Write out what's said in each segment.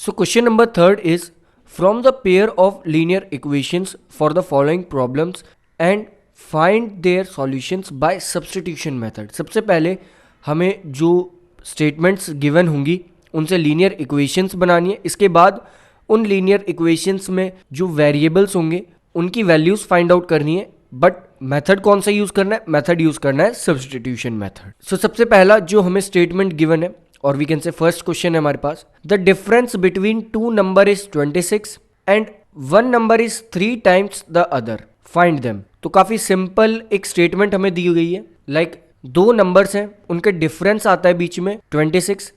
So question number third is, from the pair of linear equations for the following problems and find their solutions by substitution method. सबसे पहले हमें जो statements given होंगी उनसे linear equations बनानी है। इसके बाद उन लीनियर इक्वेशंस में जो वेरिएबल्स होंगे उनकी वैल्यूज फाइंड आउट करनी है। बट मेथड कौन सा यूज करना है? मेथड यूज करना है सब्स्टिट्यूशन मेथड। सो सबसे पहला जो हमें स्टेटमेंट गिवन है, और we can say first question है हमारे पास, the difference between two number is 26 and one number is 3 times the other, find them. तो काफी सिंपल एक स्टेटमेंट हमें दी गई है। लाइक दो नंबर्स हैं, उनके डिफरेंस आता है बीच में 26।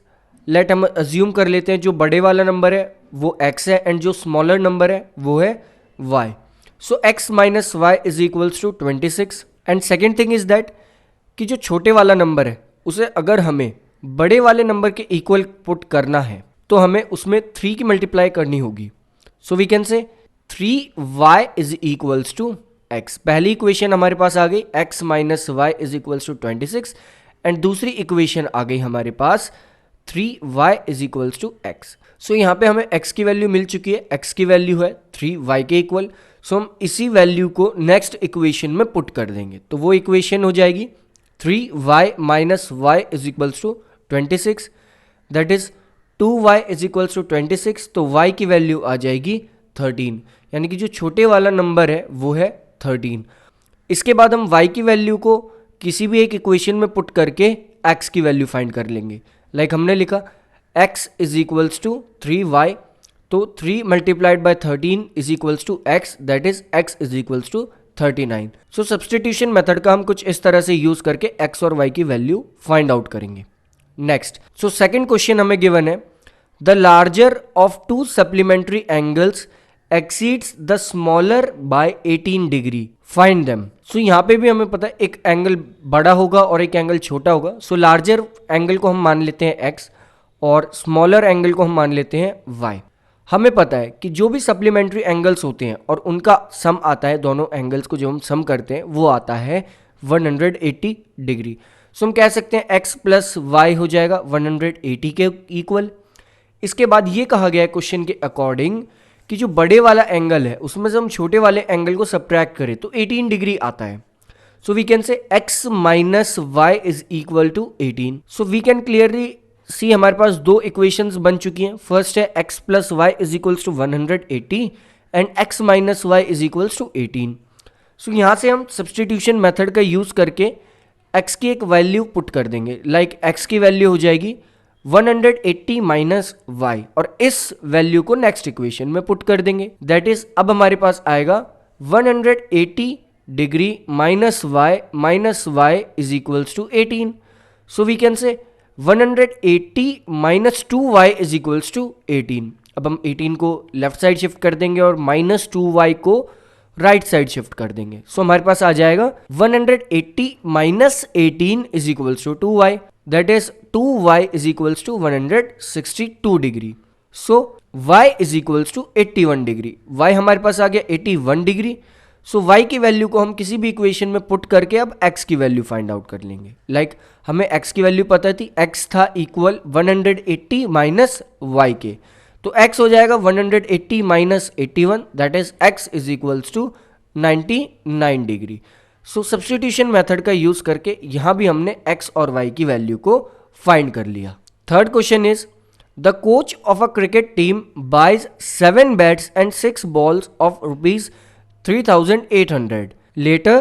लेट हम अज्यूम कर लेते हैं जो बड़े वाला नंबर है वो x है एंड जो स्मॉलर नंबर है वो है y। So x minus y is equals to 26। And second thing is that कि जो छोटे वाला नंबर है उसे अगर हमें बड़े वाले नंबर के इक्वल पुट करना है तो हमें उसमें 3 की मल्टीप्लाई करनी होगी। सो we can say 3y is equals to x। पहली इक्वेशन हमारे पास आ गई x minus y is equals to 26 and दूसरी इक्वेशन आ गई हमारे पास 3y is equals to x। So यहाँ पे हमें x की वैल्यू मिल चुकी है, x की वैल्यू है 3y के इक्वल। सो हम इसी वैल्यू को नेक्स्ट इक्वेशन में पुट कर देंगे, तो वो इक्वेशन हो जाएगी 3y minus y is equals to 26, that is 2y is equals to 26। तो y की वैल्यू आ जाएगी 13, यानी कि जो छोटे वाला नंबर है वो है 13। इसके बाद हम y की वैल्यू को किसी भी एक इक्वेशन में पुट करके x की वैल्यू फाइंड कर लेंगे। लाइक हमने लिखा x is equals to 3y, तो 3 multiplied by 13 is equals to x, that is x is equals to 39। So substitution method का हम कुछ इस तरह से यूज करके x और y की वैल्यू फाइंड आउट करेंगे। नेक्स्ट, सो सेकंड क्वेश्चन हमें गिवन है, the larger of two supplementary angles exceeds the smaller by 18 degree, find them. So यहाँ पे भी हमें पता है एक एंगल बड़ा होगा और एक एंगल छोटा होगा। सो लार्जर एंगल को हम मान लेते हैं x और स्मॉलर एंगल को हम मान लेते हैं y। हमें पता है कि जो भी सप्लीमेंट्री एंगल्स होते हैं और उनका सम आता है, दोनों एंगल्स को जो हम सम करते हैं वो आता है 180 डिग्री। सो हम कह सकते हैं x प्लस वाई हो जाएगा 180 के इक्वल। इसके बाद ये कहा गया है क्वेश्चन के अकॉर्डिंग कि जो बड़े वाला एंगल है उसमें से हम छोटे वाले एंगल को सब्ट्रैक्ट करें तो 18 डिग्री आता है। So we can say x minus y is equal to 18। So we can clearly see हमारे पास दो इक्वेशंस बन चुकी हैं। फर्स्ट है x plus y is equals to 180 and x minus y is equals to 18। So यहाँ से हम सब्स्टिट्यूशन मेथड का यूज करके x की एक वैल्यू पुट कर देंगे। लाइक x की वैल्यू हो जाएगी 180 माइनस वाई और इस वैल्यू को नेक्स्ट इक्वेशन में पुट कर देंगे। दैट इज अब हमारे पास आएगा 180 degree minus y is equals to 18। So we can say 180 minus 2y is equals to 18। अब हम 18 को लेफ्ट साइड शिफ्ट कर देंगे और माइनस 2y को राइट साइड शिफ्ट कर देंगे। सो हमारे पास आ जाएगा 180 minus 18 is equals to 2y, that is 2y is equals to 162 degree. So y is equals to 81 degree. y हमारे पास आ गया 81 डिग्री। सो y की वैल्यू को हम किसी भी इक्वेशन में पुट करके अब x की वैल्यू फाइंड आउट कर लेंगे। लाइक हमें x की वैल्यू पता थी, x था इक्वल 180 माइनस y के, तो x हो जाएगा 180 minus 81, that is x is equals to 99 degree. So substitution method का यूज करके यहाँ भी हमने x और y की वैल्यू को फाइंड कर लिया। Third question is, the coach of a cricket team buys 7 bats and 6 balls of rupees 3,800. Later,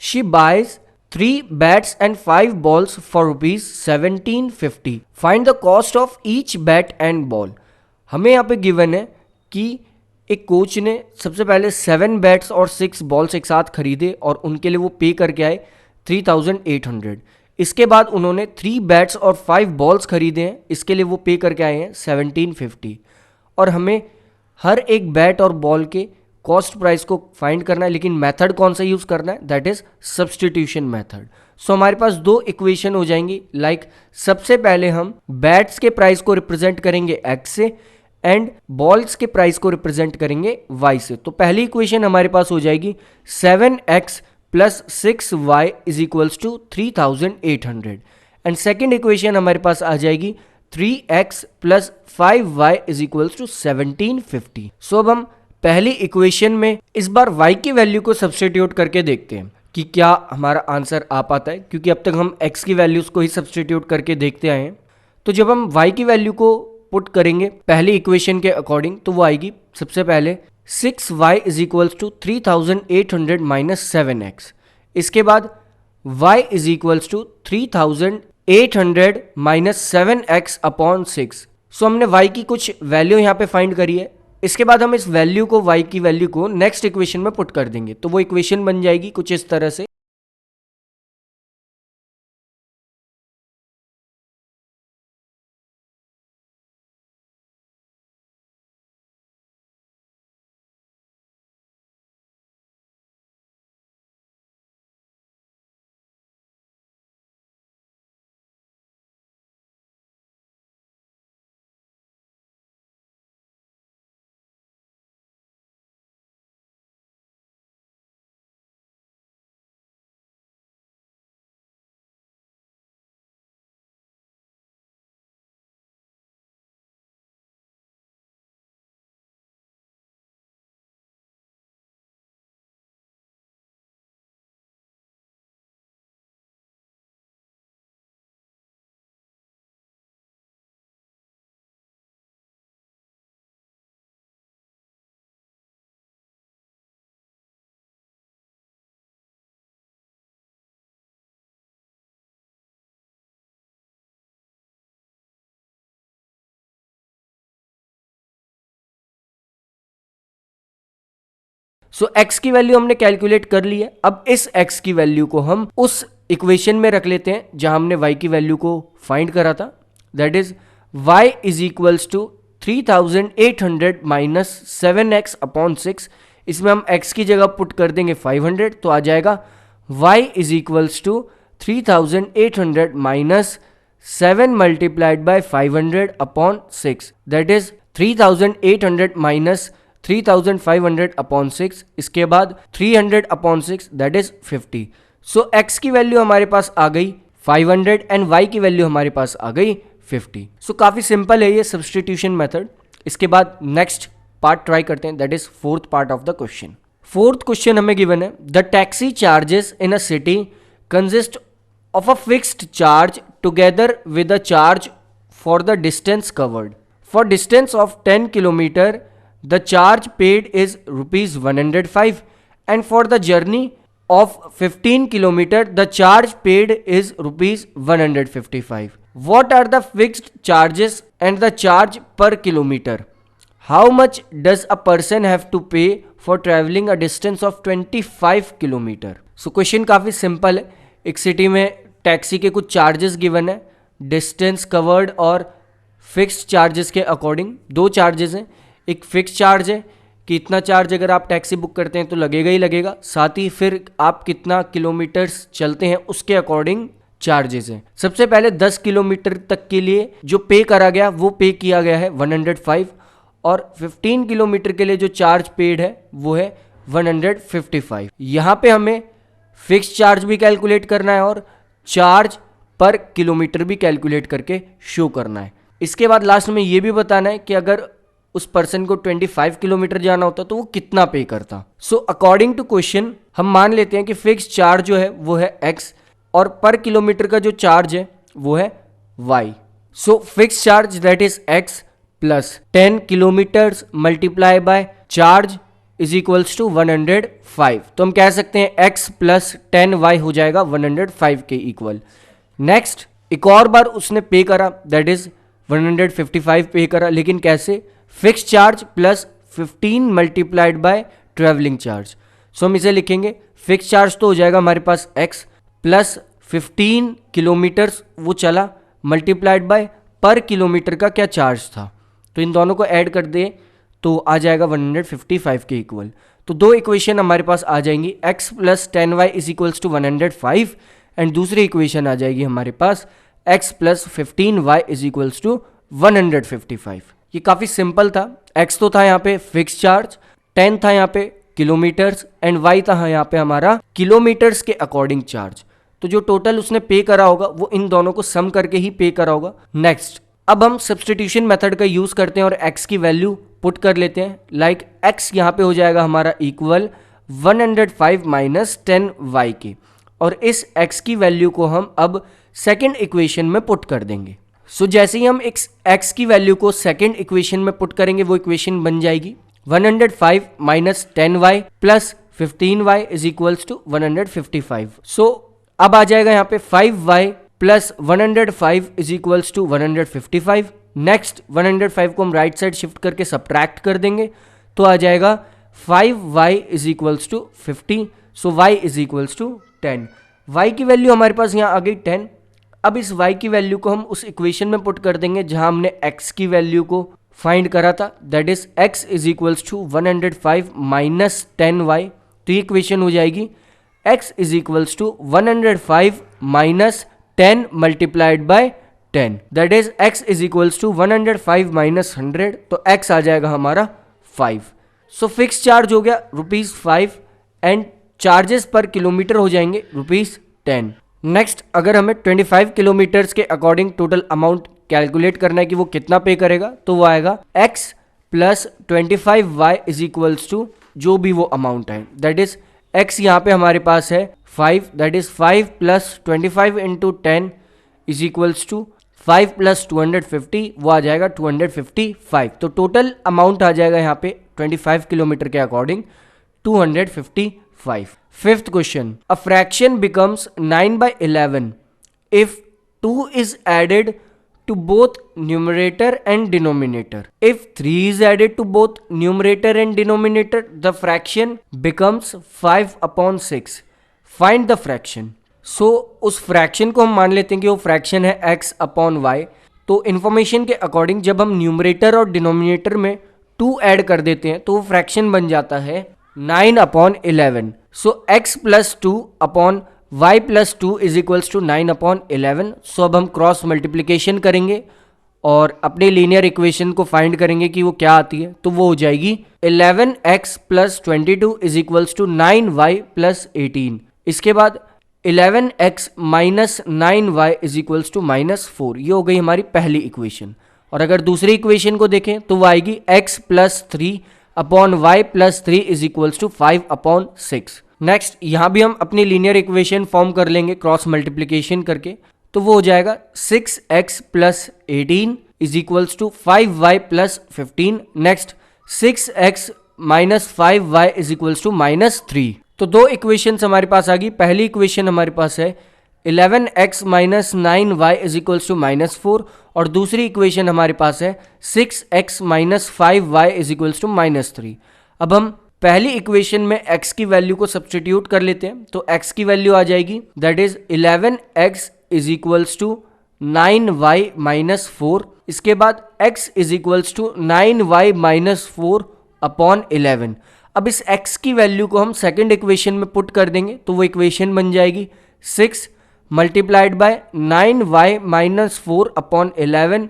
she buys 3 bats and 5 balls for rupees 1,750. Find the cost of each bat and ball. हमें यहाँ पे given है कि एक coach ने सबसे पहले 7 bats और 6 बॉल्स एक साथ खरीदे और उनके लिए वो पे करके आए 3,800। इसके बाद उन्होंने 3 बैट्स और 5 बॉल्स खरीदे हैं, इसके लिए वो पे करके आए हैं 1,750। और हमें हर एक बैट और बॉल के कॉस्ट प्राइस को फाइंड करना है, लेकिन मेथड कौन सा यूज करना है? That is substitution method. So हमारे पास दो इक्वेशन हो जाएंगी। लाइक सबसे पहले हम बैट्स के प्राइस को रिप्रेजेंट करेंगे x से एंड बॉल्स के प्राइस को रिप्रेजेंट करेंगे y से। तो पहली इक्वेशन हमारे पास हो जाएगी 7x plus 6y is equals to 3,800 and second equation हमारे पास आ जाएगी 3x plus 5y is equals to 1750। So अब हम पहली इक्वेशन में इस बार y की वैल्यू को सब्स्टिट्यूट करके देखते हैं कि क्या हमारा आंसर आ पाता है, क्योंकि अब तक हम x की वैल्यूज को ही सब्स्टिट्यूट करके देखते आए हैं। तो जब हम y की वैल्यू को पुट करेंगे पहली इक्वेशन के अकॉर्डिंग तो वो आएगी सबसे पहले 6y is equals to 3800 minus 7x। इसके बाद y is equals to 3800 minus 7x upon 6। So हमने y की कुछ वैल्यू यहाँ पे फाइंड करी है। इसके बाद हम इस वैल्यू को y की वैल्यू को नेक्स्ट इक्वेशन में पुट कर देंगे, तो वो इक्वेशन बन जाएगी कुछ इस तरह से। सो x की वैल्यू हमने कैलकुलेट कर ली है। अब इस x की वैल्यू को हम उस इक्वेशन में रख लेते हैं जहां हमने y की वैल्यू को फाइंड करा था। That is y is equals to 3800 minus 7x upon 6। इसमें हम x की जगह पुट कर देंगे 500, तो आ जाएगा y is equals to 3800 minus 7 multiplied by 500 upon 6। That is 3800 minus 3500 upon 6। इसके बाद 300 upon 6 that is 50। So x की वैल्यू हमारे पास आ गई 500 एंड y की वैल्यू हमारे पास आ गई 50। सो काफी सिंपल है ये सब्स्टिट्यूशन मेथड। इसके बाद नेक्स्ट पार्ट ट्राई करते हैं, that is fourth part of the question. Fourth question हमें गिवन है the taxi charges in a city consist of a fixed charge together with a charge for the distance covered. For distance of 10 km, the charge paid is rupees 105, and for the journey of 15 km, the charge paid is rupees 155. What are the fixed charges and the charge per kilometer? How much does a person have to pay for traveling a distance of 25 km? So question काफ़ी simple है। एक city में taxi के कुछ charges given है, distance covered और fixed charges के according. दो चार्जेस हैं, एक फिक्स चार्ज है कि इतना चार्ज अगर आप टैक्सी बुक करते हैं तो लगेगा ही लगेगा, साथ ही फिर आप कितना किलोमीटर्स चलते हैं उसके अकॉर्डिंग चार्जेस हैं। सबसे पहले 10 किलोमीटर तक के लिए जो पे करा गया वो पे किया गया है 105, और 15 किलोमीटर के लिए जो चार्ज पेड है वो है 155। यहाँ पे हमें फिक्स चार्ज भी कैलकुलेट करना है और चार्ज पर किलोमीटर भी कैलकुलेट करके शो करना है। इसके बाद लास्ट में ये भी बताना है कि अगर उस पर्सन को 25 किलोमीटर जाना होता तो वो कितना पे करता। सो अकॉर्डिंग टू क्वेश्चन हम मान लेते हैं कि फिक्स चार्ज जो है वो है x और पर किलोमीटर का जो चार्ज है वो है y। So fix charge that is x plus 10 kilometres multiply by charge is equals to 105। तो हम कह सकते हैं x प्लस 10y हो जाएगा 105 के इक्वल। नेक्स्ट एक और बार उसने पे करा, दैट इज 155 पे करा, लेकिन कैसे? Fix charge plus 15 multiplied by travelling charge. So हम इसे लिखेंगे फिक्स चार्ज तो हो जाएगा हमारे पास x प्लस 15 किलोमीटर्स वो चला मल्टीप्लाइड बाय पर किलोमीटर का क्या चार्ज था, तो इन दोनों को ऐड कर दे तो आ जाएगा 155 के इक्वल। तो दो इक्वेशन हमारे पास आ जाएंगी, x plus 10y is equals to 105 and दूसरी इक्वेशन आ जाएगी हमारे पास x plus 15y is equals to 155। ये काफ़ी सिंपल था। x तो था यहाँ पे फिक्स चार्ज, 10 था यहाँ पे किलोमीटर्स एंड y था यहाँ पे हमारा किलोमीटर्स के अकॉर्डिंग चार्ज। तो जो टोटल उसने पे करा होगा वो इन दोनों को सम करके ही पे करा होगा। नेक्स्ट अब हम सब्सटीट्यूशन मेथड का यूज़ करते हैं और x की वैल्यू पुट कर लेते हैं। लाइक x यहाँ पे हो जाएगा हमारा इक्वल 105 माइनस 10y के, और इस x की वैल्यू को हम अब सेकेंड इक्वेशन में पुट कर देंगे। सो जैसे ही हम x की वैल्यू को सेकेंड इक्वेशन में पुट करेंगे वो इक्वेशन बन जाएगी 105 minus 10y plus 15y is equals to 155। So अब आ जाएगा यहाँ पे 5y plus 105 is equals to 155। Next 105 को हम राइट साइड शिफ्ट करके सब्ट्रैक्ट कर देंगे तो आ जाएगा 5y is equals to 50। So y is equals to 10। y की वैल्यू हमारे पास यहाँ आ गई 10। अब इस y की वैल्यू को हम उस इक्वेशन में पुट कर देंगे जहां हमने x की वैल्यू को फाइंड करा था, that is x is equals to 105 minus 10y। तो ये इक्वेशन हो जाएगी x is equals to 105 minus 10 multiplied by 10, that is x is equals to 105 minus 100, तो x आ जाएगा हमारा 5। सो फिक्स चार्ज हो गया ₹5 एंड चार्जेस पर किलोमीटर हो जाएंगे ₹10। नेक्स्ट अगर हमें 25 किलोमीटर्स के अकॉर्डिंग टोटल अमाउंट कैलकुलेट करना है कि वो कितना पे करेगा, तो वो आएगा x plus 25y is equals to जो भी वो अमाउंट है, दैट इज x यहाँ पे हमारे पास है 5, that is 5 plus 25 into 10 is equals to 5 plus 250, वो आ जाएगा 255। तो टोटल अमाउंट आ जाएगा यहाँ पे 25 किलोमीटर के according 255। Fifth question, a fraction becomes 9 by 11 if 2 is added to both numerator and denominator. If 3 is added to both numerator and denominator, the fraction becomes 5 upon 6. Find the fraction. So उस fraction को हम मान लेते हैं कि वो fraction है x upon y। तो इन्फॉर्मेशन के अकॉर्डिंग जब हम न्यूमरेटर और डिनोमिनेटर में 2 ऐड कर देते हैं तो वो फ्रैक्शन बन जाता है 9 upon 11। So x plus 2 upon y plus 2 is equals to 9 upon 11। So अब हम क्रॉस मल्टीप्लिकेशन करेंगे और अपने लीनियर इक्वेशन को फाइंड करेंगे कि वो क्या आती है, तो वो हो जाएगी 11x plus 22 is equals to 9y plus 18। इसके बाद 11x minus 9y is equals to minus 4। ये हो गई हमारी पहली इक्वेशन। और अगर दूसरी इक्वेशन को देखें तो वो आएगी x plus 3 upon y plus 3 is equals to 5 upon 6। Next यहाँ भी हम अपनी लीनियर इक्वेशन फॉर्म कर लेंगे क्रॉस मल्टीप्लिकेशन करके, तो वो हो जाएगा 6x plus 18 is equals to 5y plus 15। Next 6x minus 5y is equals to minus 3। तो दो इक्वेशंस हमारे पास आ गई। पहली इक्वेशन हमारे पास है 11x minus 9y is equals to minus 4 और दूसरी इक्वेशन हमारे पास है 6x minus 5y is equals to minus 3। अब हम पहली इक्वेशन में x की वैल्यू को सब्सटीट्यूट कर लेते हैं, तो x की वैल्यू आ जाएगी that is 11x is equals to 9y minus 4। इसके बाद x is equals to 9y minus 4 upon 11। अब इस x की वैल्यू को हम सेकेंड इक्वेशन में पुट कर देंगे तो वो इक्वेशन बन जाएगी 6 multiplied by 9y minus 4 upon 11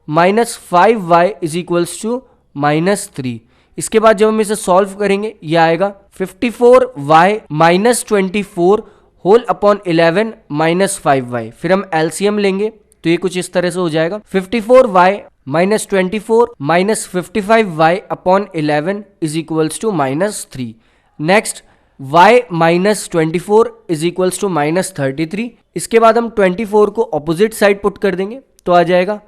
minus 5y is equals to minus 3। इसके बाद जब हम इसे सॉल्व करेंगे ये आएगा 54y minus 24 whole upon 11 minus 5y। फिर हम एलसीएम लेंगे तो ये कुछ इस तरह से हो जाएगा 54y minus 24 minus 55y upon 11 is equals to minus 3। Next y minus 24 is equals to minus 33। इसके बाद हम 24 को ऑपोजिट साइड पुट कर देंगे तो आ जाएगा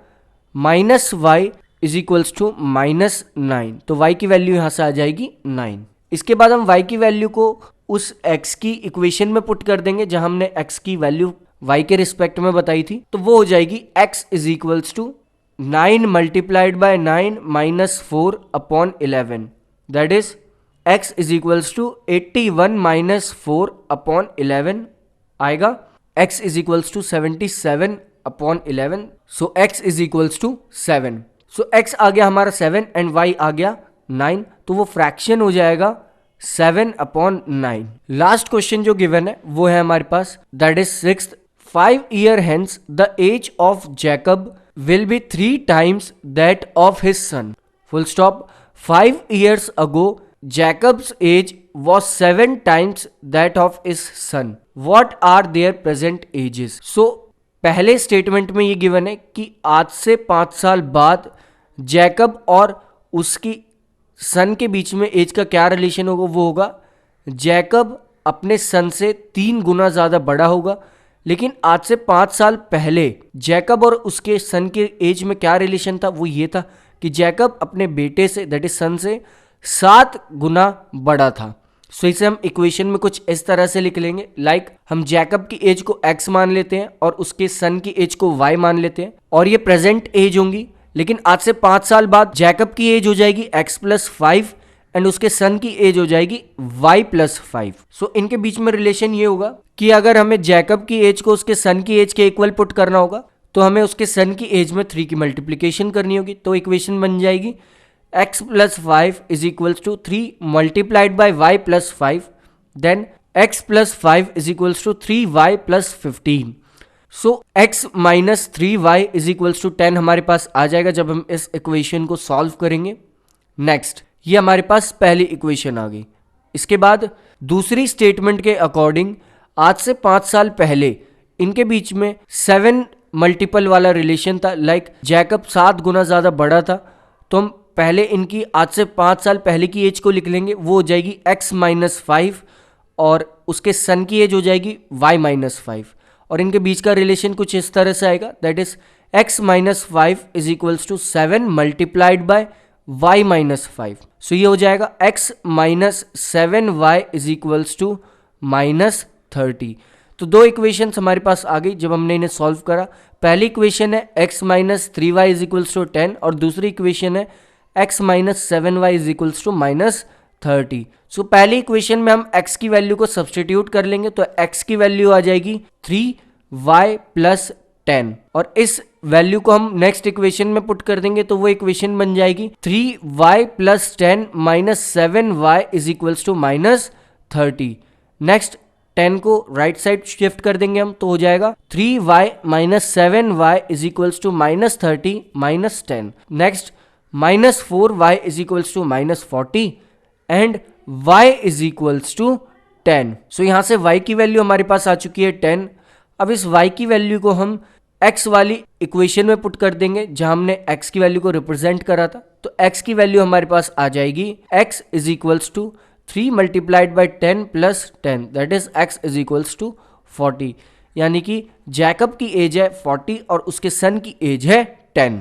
minus y is equals to minus 9। तो y की वैल्यू यहाँ से आ जाएगी 9। इसके बाद हम y की वैल्यू को उस x की इक्वेशन में पुट कर देंगे जहां हमने x की वैल्यू y के रिस्पेक्ट में बताई थी, तो वो हो जाएगी x is equals to 9 multiplied by 9 minus 4 upon 11, that is x is equals to 81 minus 4 upon 11 आएगा। x is equals to 77 upon 11, so x is equals to 7। So x आ गया हमारा 7 एंड y आ गया 9, तो वो फ्रैक्शन हो जाएगा 7 upon 9। Last question जो गिवन है वो है हमारे पास that is 6th 5 year hence the age of Jacob will be 3 times that of his son. Full stop. 5 years ago Jacob's age was 7 times that of his son. What are their present ages? So पहले statement में ये given है कि आज से 5 साल बाद Jacob और उसकी सन के बीच में एज का क्या रिलेशन होगा, वो होगा जैकब अपने सन से 3 गुना ज़्यादा बड़ा होगा। लेकिन आज से 5 साल पहले जैकब और उसके सन के एज में क्या रिलेशन था, वो ये था कि जैकब अपने बेटे से दैट इज सन से 7 गुना बड़ा था। सो इसे हम इक्वेशन में कुछ इस तरह से लिख लेंगे, लाइक हम जैकब की एज को x मान लेते हैं और उसके सन की एज को y मान लेते हैं, और ये प्रेजेंट एज होंगी। लेकिन आज से 5 साल बाद जैकब की एज हो जाएगी x+5 एंड उसके सन की एज हो जाएगी y+5। सो इनके बीच में रिलेशन ये होगा कि अगर हमें जैकब की एज को उसके सन की एज के इक्वल पुट करना होगा तो हमें उसके सन की एज में 3 की मल्टीप्लीकेशन करनी होगी। तो इक्वेशन बन जाएगी x+5 is equals to 3 multiplied by y+5, then x+5 is equals to 3y+15। So x minus 3y is equals to 10 हमारे पास आ जाएगा जब हम इस इक्वेशन को सॉल्व करेंगे। नेक्स्ट, ये हमारे पास पहली इक्वेशन आ गई। इसके बाद दूसरी स्टेटमेंट के अकॉर्डिंग आज से 5 साल पहले इनके बीच में 7 मल्टीपल वाला रिलेशन था, लाइक जैकब 7 गुना ज़्यादा बड़ा था। तो हम पहले इनकी आज से 5 साल पहले की एज को लिख लेंगे, वो हो जाएगी x-5 और उसके सन की एज हो जाएगी y-5, और इनके बीच का रिलेशन कुछ इस तरह से आएगा, that is x-5 is equals to 7 multiplied by y-5। So ये हो जाएगा x-7y इज इक्वल्स टू -30। तो दो इक्वेशंस हमारे पास आ गई जब हमने इन्हें सॉल्व करा। पहली इक्वेशन है x-3y इज इक्वल्स टू 10 और दूसरी इक्वेशन है x-7y इज इक्वल्स टू -30। सो पहली इक्वेशन में हम x की वैल्यू को सब्सटीट्यूट कर लेंगे, तो x की वैल्यू आ जाएगी 3y + 10 और इस वैल्यू को हम नेक्स्ट इक्वेशन में पुट कर देंगे तो वो इक्वेशन बन जाएगी 3y + 10 - 7y is equals to -30। Next 10 को राइट साइड शिफ्ट कर देंगे हम, तो हो जाएगा 3y - 7y is equals to -30 - 10। Next -4y is equals to -40 and y is equals to 10। So यहाँ से y की वैल्यू हमारे पास आ चुकी है 10। अब इस y की वैल्यू को हम x वाली इक्वेशन में पुट कर देंगे जहां हमने x की वैल्यू को रिप्रेजेंट करा था। तो x की वैल्यू हमारे पास आ जाएगी x is equals to 3 multiplied by 10 + 10 that is x is equals to 40, यानी कि जैकब की एज है 40 और उसके सन की एज है 10।